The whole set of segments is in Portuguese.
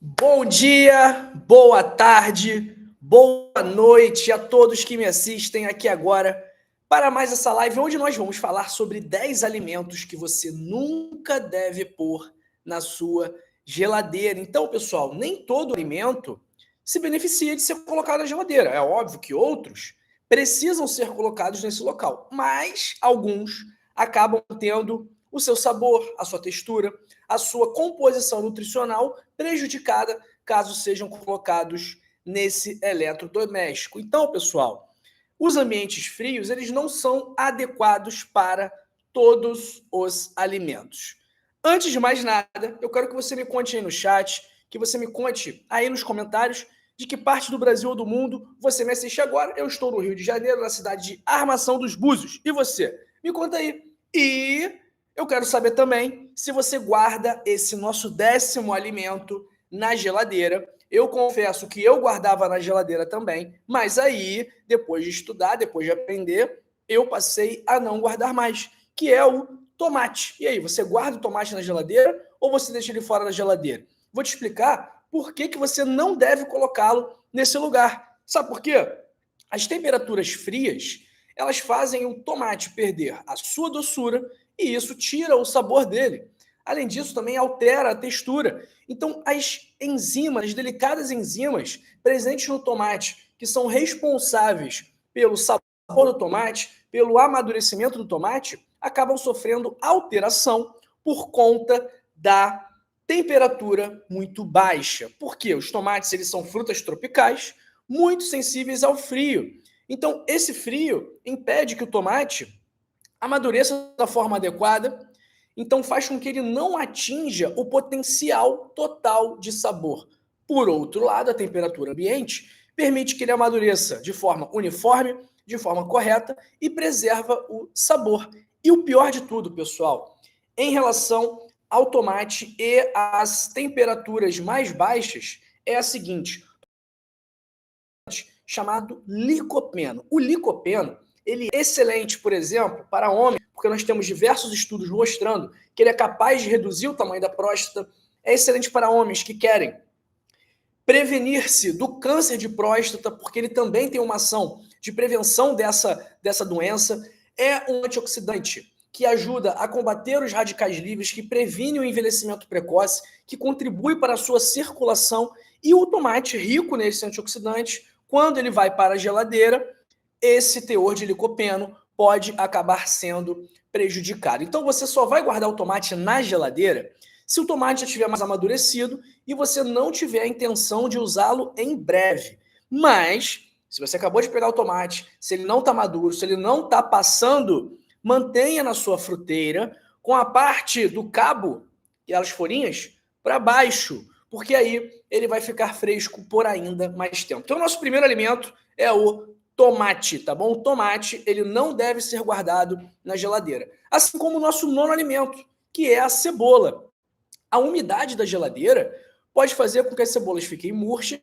Bom dia, boa tarde, boa noite a todos que me assistem aqui agora para mais essa live onde nós vamos falar sobre 10 alimentos que você nunca deve pôr na sua geladeira. Então, pessoal, nem todo alimento se beneficia de ser colocado na geladeira. É óbvio que outros precisam ser colocados nesse local, mas alguns acabam tendo o seu sabor, a sua textura, a sua composição nutricional prejudicada caso sejam colocados nesse eletrodoméstico. Então, pessoal, os ambientes frios, eles não são adequados para todos os alimentos. Antes de mais nada, eu quero que você me conte aí no chat, que você me conte aí nos comentários de que parte do Brasil ou do mundo você me assiste agora. Eu estou no Rio de Janeiro, na cidade de Armação dos Búzios. E você? Me conta aí. E eu quero saber também se você guarda esse nosso 10º alimento na geladeira. Eu confesso que eu guardava na geladeira também, mas aí, depois de estudar, depois de aprender, eu passei a não guardar mais, que é o tomate. E aí, você guarda o tomate na geladeira ou você deixa ele fora da geladeira? Vou te explicar por que você não deve colocá-lo nesse lugar. Sabe por quê? As temperaturas frias, elas fazem o tomate perder a sua doçura e isso tira o sabor dele. Além disso, também altera a textura. Então, as enzimas, as delicadas enzimas presentes no tomate, que são responsáveis pelo sabor do tomate, pelo amadurecimento do tomate, acabam sofrendo alteração por conta da temperatura muito baixa. Porque os tomates, eles são frutas tropicais, muito sensíveis ao frio. Então, esse frio impede que o tomate amadureça da forma adequada, então faz com que ele não atinja o potencial total de sabor. Por outro lado, a temperatura ambiente permite que ele amadureça de forma uniforme, de forma correta e preserva o sabor. E o pior de tudo, pessoal, em relação ao tomate e às temperaturas mais baixas, é a seguinte: chamado licopeno. O licopeno, ele é excelente, por exemplo, para homens, porque nós temos diversos estudos mostrando que ele é capaz de reduzir o tamanho da próstata. É excelente para homens que querem prevenir-se do câncer de próstata, porque ele também tem uma ação de prevenção dessa doença. É um antioxidante que ajuda a combater os radicais livres, que previne o envelhecimento precoce, que contribui para a sua circulação. E o tomate, rico nesse antioxidante, quando ele vai para a geladeira, esse teor de licopeno pode acabar sendo prejudicado. Então você só vai guardar o tomate na geladeira se o tomate já estiver mais amadurecido e você não tiver a intenção de usá-lo em breve. Mas, se você acabou de pegar o tomate, se ele não está maduro, se ele não está passando, mantenha na sua fruteira com a parte do cabo e as folhinhas para baixo, porque aí ele vai ficar fresco por ainda mais tempo. Então, o nosso primeiro alimento é o tomate, tá bom? O tomate, ele não deve ser guardado na geladeira. Assim como o nosso nono alimento, que é a cebola. A umidade da geladeira pode fazer com que as cebolas fiquem murchas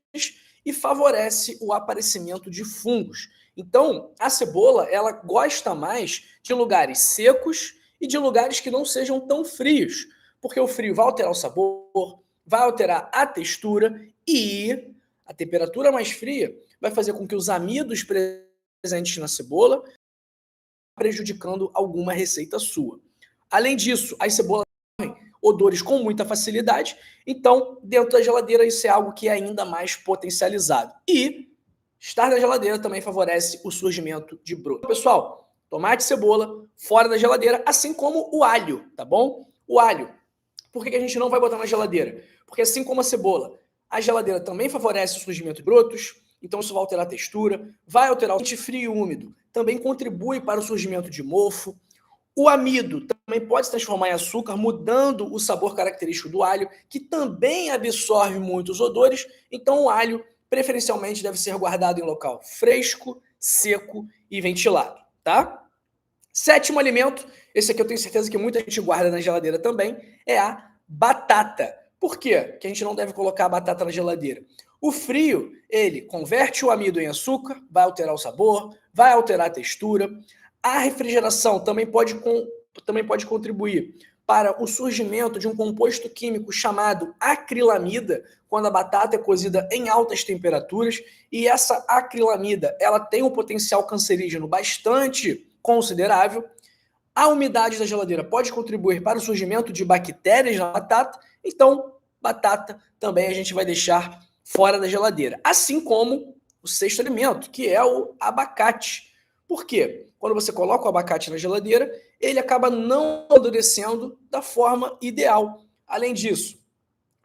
e favorece o aparecimento de fungos. Então, a cebola, ela gosta mais de lugares secos e de lugares que não sejam tão frios, porque o frio vai alterar o sabor, vai alterar a textura e a temperatura mais fria vai fazer com que os amidos presentes na cebola prejudicando alguma receita sua. Além disso, as cebolas odores com muita facilidade, então dentro da geladeira isso é algo que é ainda mais potencializado. E estar na geladeira também favorece o surgimento de broto. Pessoal, tomate e cebola fora da geladeira, assim como o alho, tá bom? O alho. Por que a gente não vai botar na geladeira? Porque assim como a cebola, a geladeira também favorece o surgimento de brotos, então isso vai alterar a textura, vai alterar o ambiente frio e úmido, também contribui para o surgimento de mofo. O amido também pode se transformar em açúcar, mudando o sabor característico do alho, que também absorve muitos odores. Então, o alho, preferencialmente, deve ser guardado em local fresco, seco e ventilado, tá? Sétimo alimento, esse aqui eu tenho certeza que muita gente guarda na geladeira também, é a batata. Por quê que a gente não deve colocar a batata na geladeira? O frio, ele converte o amido em açúcar, vai alterar o sabor, vai alterar a textura. A refrigeração também pode contribuir para o surgimento de um composto químico chamado acrilamida, quando a batata é cozida em altas temperaturas, e essa acrilamida ela tem um potencial cancerígeno bastante considerável. A umidade da geladeira pode contribuir para o surgimento de bactérias na batata, então batata também a gente vai deixar fora da geladeira. Assim como o sexto alimento, que é o abacate. Por quê? Quando você coloca o abacate na geladeira, ele acaba não amadurecendo da forma ideal. Além disso,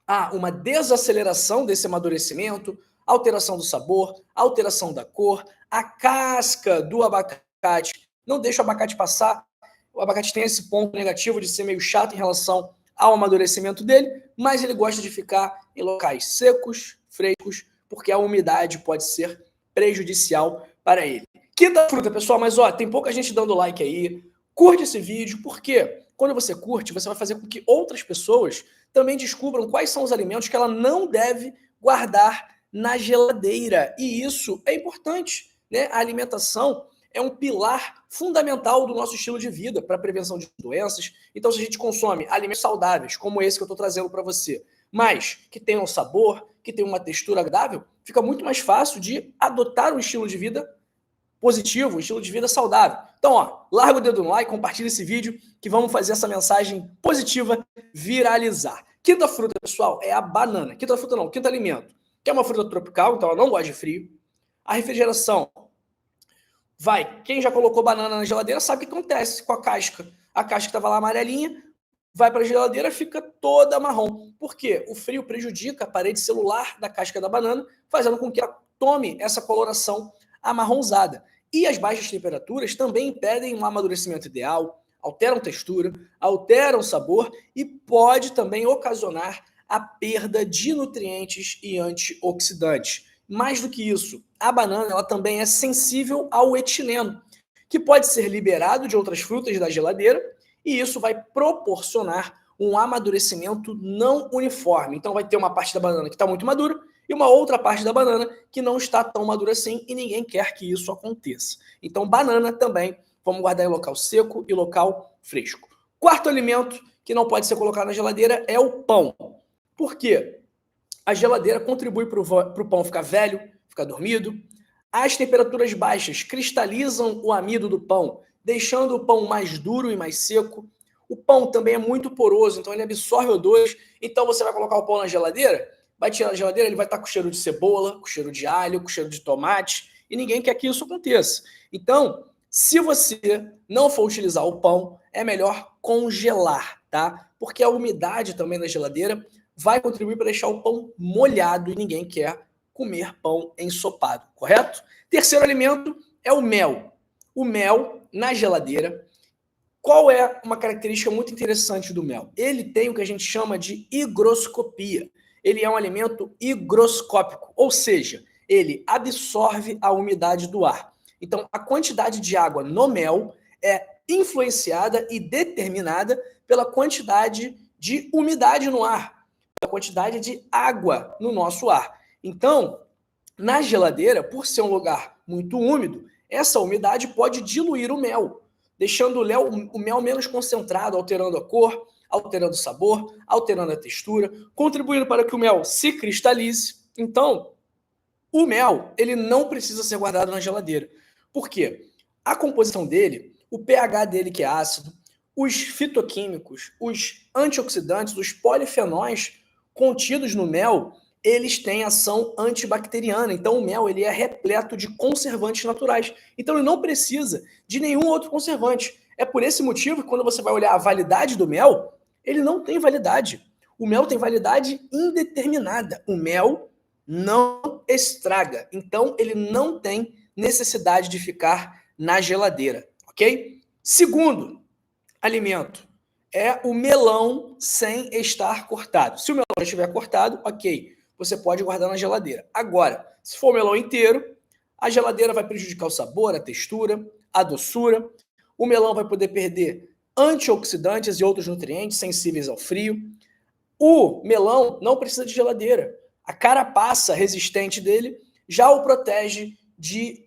há uma desaceleração desse amadurecimento, alteração do sabor, alteração da cor, a casca do abacate não deixa o abacate passar. O abacate tem esse ponto negativo de ser meio chato em relação ao amadurecimento dele, mas ele gosta de ficar em locais secos, frescos, porque a umidade pode ser prejudicial para ele. Quinta fruta, pessoal, mas tem pouca gente dando like aí. Curte esse vídeo, porque quando você curte, você vai fazer com que outras pessoas também descubram quais são os alimentos que ela não deve guardar na geladeira. E isso é importante, né? A alimentação é um pilar fundamental do nosso estilo de vida para a prevenção de doenças. Então, se a gente consome alimentos saudáveis, como esse que eu estou trazendo para você, mas que tenham sabor, que tenham uma textura agradável, fica muito mais fácil de adotar um estilo de vida positivo, um estilo de vida saudável. Então, larga o dedo no like, compartilha esse vídeo, que vamos fazer essa mensagem positiva viralizar. Quinta fruta, pessoal, é a banana. Quinta fruta não, quinto alimento, que é uma fruta tropical, então ela não gosta de frio. A refrigeração. Quem já colocou banana na geladeira sabe o que acontece com a casca. A casca que estava lá amarelinha, vai para a geladeira, fica toda marrom. Por quê? O frio prejudica a parede celular da casca da banana, fazendo com que ela tome essa coloração amarronzada. E as baixas temperaturas também impedem um amadurecimento ideal, alteram textura, alteram sabor e pode também ocasionar a perda de nutrientes e antioxidantes. Mais do que isso, a banana ela também é sensível ao etileno, que pode ser liberado de outras frutas da geladeira, e isso vai proporcionar um amadurecimento não uniforme. Então vai ter uma parte da banana que está muito madura e uma outra parte da banana que não está tão madura assim, e ninguém quer que isso aconteça. Então banana também vamos guardar em local seco e local fresco. Quarto alimento que não pode ser colocado na geladeira é o pão. Por quê? A geladeira contribui para o pão ficar velho, ficar dormido. As temperaturas baixas cristalizam o amido do pão, deixando o pão mais duro e mais seco. O pão também é muito poroso, então ele absorve odores. Então você vai colocar o pão na geladeira, vai tirar da geladeira, ele vai estar com cheiro de cebola, com cheiro de alho, com cheiro de tomate, e ninguém quer que isso aconteça. Então, se você não for utilizar o pão, é melhor congelar, tá? Porque a umidade também na geladeira vai contribuir para deixar o pão molhado e ninguém quer comer pão ensopado, correto? Terceiro alimento é o mel. O mel na geladeira. Qual é uma característica muito interessante do mel? Ele tem o que a gente chama de higroscopia. Ele é um alimento higroscópico, ou seja, ele absorve a umidade do ar. Então, a quantidade de água no mel é influenciada e determinada pela quantidade de umidade no ar, pela quantidade de água no nosso ar. Então, na geladeira, por ser um lugar muito úmido, essa umidade pode diluir o mel, deixando o mel menos concentrado, alterando a cor, alterando o sabor, alterando a textura, contribuindo para que o mel se cristalize. Então, o mel, ele não precisa ser guardado na geladeira. Por quê? A composição dele, o pH dele que é ácido, os fitoquímicos, os antioxidantes, os polifenóis contidos no mel, eles têm ação antibacteriana. Então, o mel ele é repleto de conservantes naturais. Então, ele não precisa de nenhum outro conservante. É por esse motivo que, quando você vai olhar a validade do mel, ele não tem validade. O mel tem validade indeterminada. O mel não estraga. Então, ele não tem necessidade de ficar na geladeira, ok? Segundo alimento é o melão sem estar cortado. Se o melão estiver cortado, ok, você pode guardar na geladeira. Agora, se for o melão inteiro, a geladeira vai prejudicar o sabor, a textura, a doçura. O melão vai poder perder antioxidantes e outros nutrientes sensíveis ao frio. O melão não precisa de geladeira. A carapaça resistente dele já o protege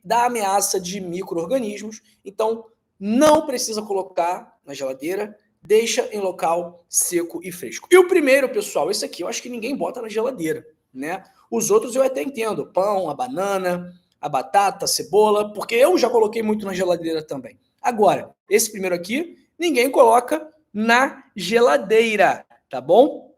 da ameaça de micro-organismos. Então, não precisa colocar na geladeira deixa em local seco e fresco. E o primeiro, pessoal, esse aqui eu acho que ninguém bota na geladeira, né? Os outros eu até entendo, o pão, a banana, a batata, a cebola, porque eu já coloquei muito na geladeira também. Agora, esse primeiro aqui, ninguém coloca na geladeira, tá bom?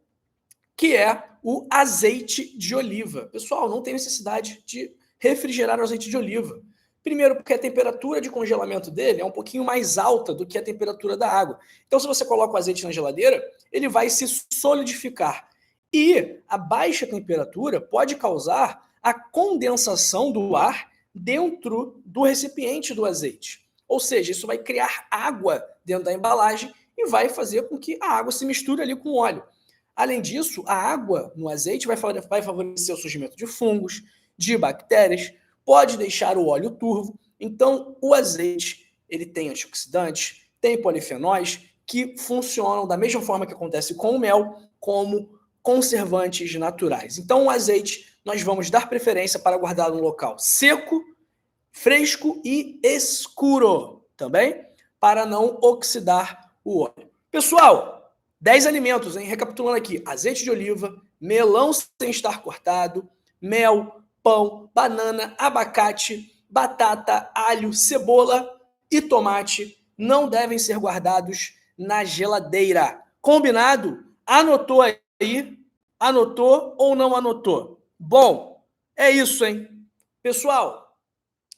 Que é o azeite de oliva. Pessoal, não tem necessidade de refrigerar o azeite de oliva. Primeiro, porque a temperatura de congelamento dele é um pouquinho mais alta do que a temperatura da água. Então, se você coloca o azeite na geladeira, ele vai se solidificar. E a baixa temperatura pode causar a condensação do ar dentro do recipiente do azeite. Ou seja, isso vai criar água dentro da embalagem e vai fazer com que a água se misture ali com o óleo. Além disso, a água no azeite vai favorecer o surgimento de fungos, de bactérias, pode deixar o óleo turvo. Então, o azeite ele tem antioxidantes, tem polifenóis que funcionam da mesma forma que acontece com o mel, como conservantes naturais. Então, o azeite nós vamos dar preferência para guardar no local seco, fresco e escuro, também, para não oxidar o óleo. Pessoal, 10 alimentos, hein? Recapitulando aqui: azeite de oliva, melão sem estar cortado, mel, pão, banana, abacate, batata, alho, cebola e tomate não devem ser guardados na geladeira. Combinado? Anotou aí? Anotou ou não anotou? Bom, é isso, hein? Pessoal,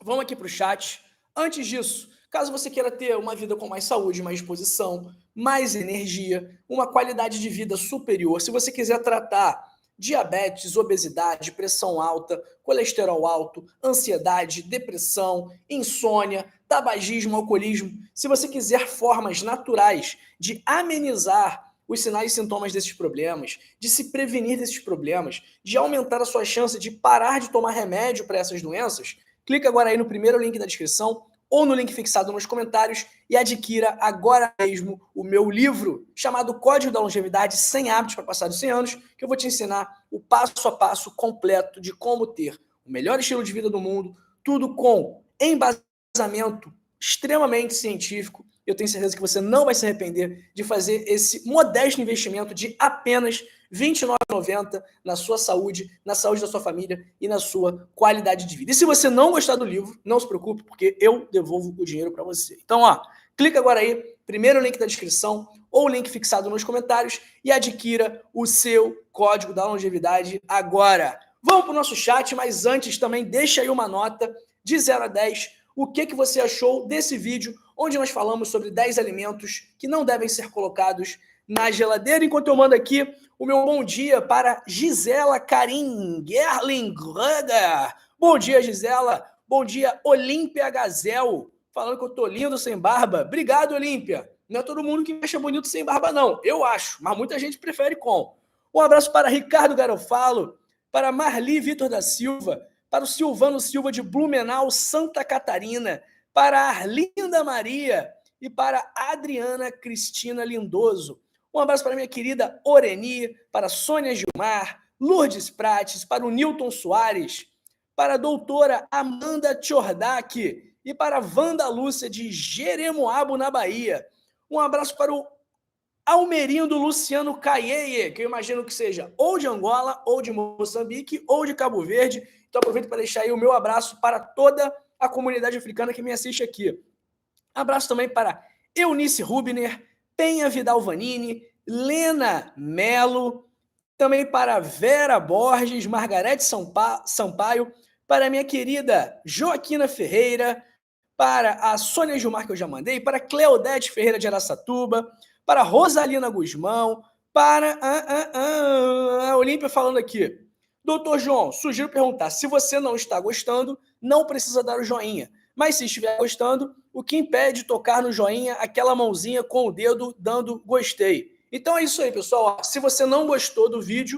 vamos aqui para o chat. Antes disso, caso você queira ter uma vida com mais saúde, mais disposição, mais energia, uma qualidade de vida superior, se você quiser tratar diabetes, obesidade, pressão alta, colesterol alto, ansiedade, depressão, insônia, tabagismo, alcoolismo, se você quiser formas naturais de amenizar os sinais e sintomas desses problemas, de se prevenir desses problemas, de aumentar a sua chance de parar de tomar remédio para essas doenças, clica agora aí no primeiro link da descrição ou no link fixado nos comentários e adquira agora mesmo o meu livro chamado Código da Longevidade 100 Hábitos para Passar dos 100 Anos, que eu vou te ensinar o passo a passo completo de como ter o melhor estilo de vida do mundo, tudo com embasamento extremamente científico. Eu tenho certeza que você não vai se arrepender de fazer esse modesto investimento de apenas R$ 29,90 na sua saúde, na saúde da sua família e na sua qualidade de vida. E se você não gostar do livro, não se preocupe, porque eu devolvo o dinheiro para você. Então, clica agora aí, primeiro link da descrição ou link fixado nos comentários e adquira o seu código da longevidade agora. Vamos para o nosso chat, mas antes também deixa aí uma nota de 0 a 10. O que você achou desse vídeo, onde nós falamos sobre 10 alimentos que não devem ser colocados na geladeira, enquanto eu mando aqui o meu bom dia para Gisela Karim Gerling Röder. Bom dia, Gisela. Bom dia, Olímpia Gazel, falando que eu tô lindo sem barba. Obrigado, Olímpia. Não é todo mundo que acha bonito sem barba, não. Eu acho, mas muita gente prefere com. Um abraço para Ricardo Garofalo, para Marli Vitor da Silva, para o Silvano Silva de Blumenau, Santa Catarina, para a Arlinda Maria e para a Adriana Cristina Lindoso. Um abraço para minha querida Oreni, para Sônia Gilmar, Lourdes Prates, para o Newton Soares, para a doutora Amanda Tchordak e para a Wanda Lúcia de Jeremoabo, na Bahia. Um abraço para o Almerindo Luciano Caieye, que eu imagino que seja ou de Angola, ou de Moçambique, ou de Cabo Verde. Então aproveito para deixar aí o meu abraço para toda a comunidade africana que me assiste aqui. Abraço também para Eunice Rubner, Penha Vidal Vanini, Lena Melo, também para Vera Borges, Margarete Sampaio, para minha querida Joaquina Ferreira, para a Sônia Gilmar, que eu já mandei, para Cleodete Ferreira de Araçatuba, para Rosalina Guzmão, para a Olímpia falando aqui. Doutor João, sugiro perguntar, se você não está gostando, não precisa dar o joinha. Mas se estiver gostando, o que impede de tocar no joinha, aquela mãozinha com o dedo dando gostei? Então é isso aí, pessoal. Se você não gostou do vídeo,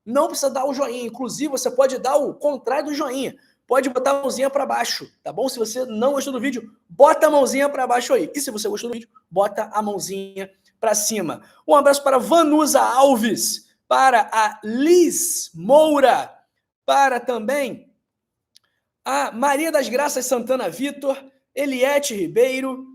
não precisa dar o joinha. Inclusive, você pode dar o contrário do joinha. Pode botar a mãozinha para baixo, tá bom? Se você não gostou do vídeo, bota a mãozinha para baixo aí. E se você gostou do vídeo, bota a mãozinha para cima. Um abraço para Vanusa Alves, para a Liz Moura, para também a Maria das Graças Santana Vitor, Eliette Ribeiro,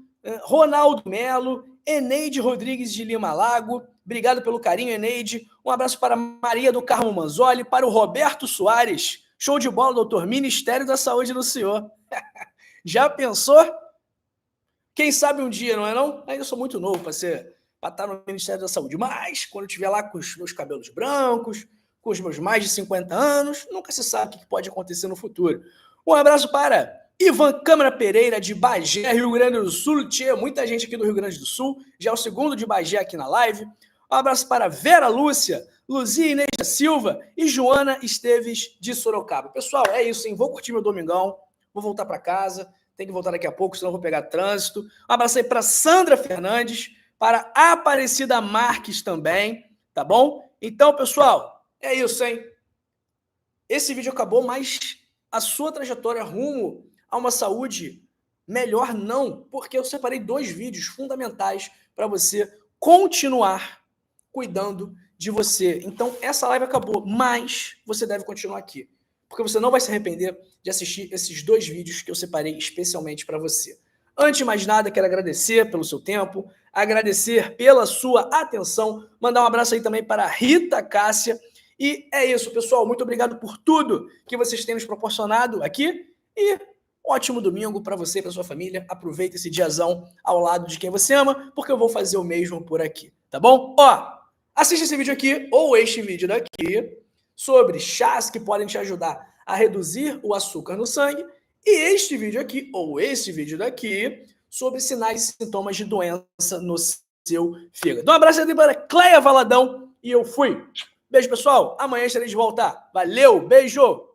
Ronaldo Melo, Eneide Rodrigues de Lima Lago. Obrigado pelo carinho, Eneide. Um abraço para Maria do Carmo Manzoli, para o Roberto Soares. Show de bola, doutor. Ministério da Saúde do Senhor. Já pensou? Quem sabe um dia, não é não? Ainda sou muito novo para estar no Ministério da Saúde. Mas, quando eu estiver lá com os meus cabelos brancos, com os meus mais de 50 anos, nunca se sabe o que pode acontecer no futuro. Um abraço para Ivan Câmara Pereira, de Bagé, Rio Grande do Sul. Tchê, muita gente aqui do Rio Grande do Sul. Já é o segundo de Bagé aqui na live. Um abraço para Vera Lúcia, Luzia Inês da Silva e Joana Esteves, de Sorocaba. Pessoal, é isso, hein? Vou curtir meu domingão, vou voltar para casa. Tem que voltar daqui a pouco, senão eu vou pegar trânsito. Um abraço aí para Sandra Fernandes, para Aparecida Marques também, tá bom? Então, pessoal, é isso, hein? Esse vídeo acabou, mas a sua trajetória rumo a uma saúde melhor não, porque eu separei 2 vídeos fundamentais para você continuar cuidando de você. Então, essa live acabou, mas você deve continuar aqui, porque você não vai se arrepender de assistir esses 2 vídeos que eu separei especialmente para você. Antes de mais nada, quero agradecer pelo seu tempo, agradecer pela sua atenção, mandar um abraço aí também para a Rita Cássia. E é isso, pessoal. Muito obrigado por tudo que vocês têm nos proporcionado aqui. E um ótimo domingo para você e para sua família. Aproveita esse diazão ao lado de quem você ama, porque eu vou fazer o mesmo por aqui, tá bom? Ó, assiste esse vídeo aqui, ou este vídeo daqui, sobre chás que podem te ajudar a reduzir o açúcar no sangue, e este vídeo aqui, ou esse vídeo daqui, sobre sinais e sintomas de doença no seu fígado. Um abraço aí para Cleia Valadão, e eu fui! Beijo, pessoal. Amanhã estarei de volta. Valeu, beijo!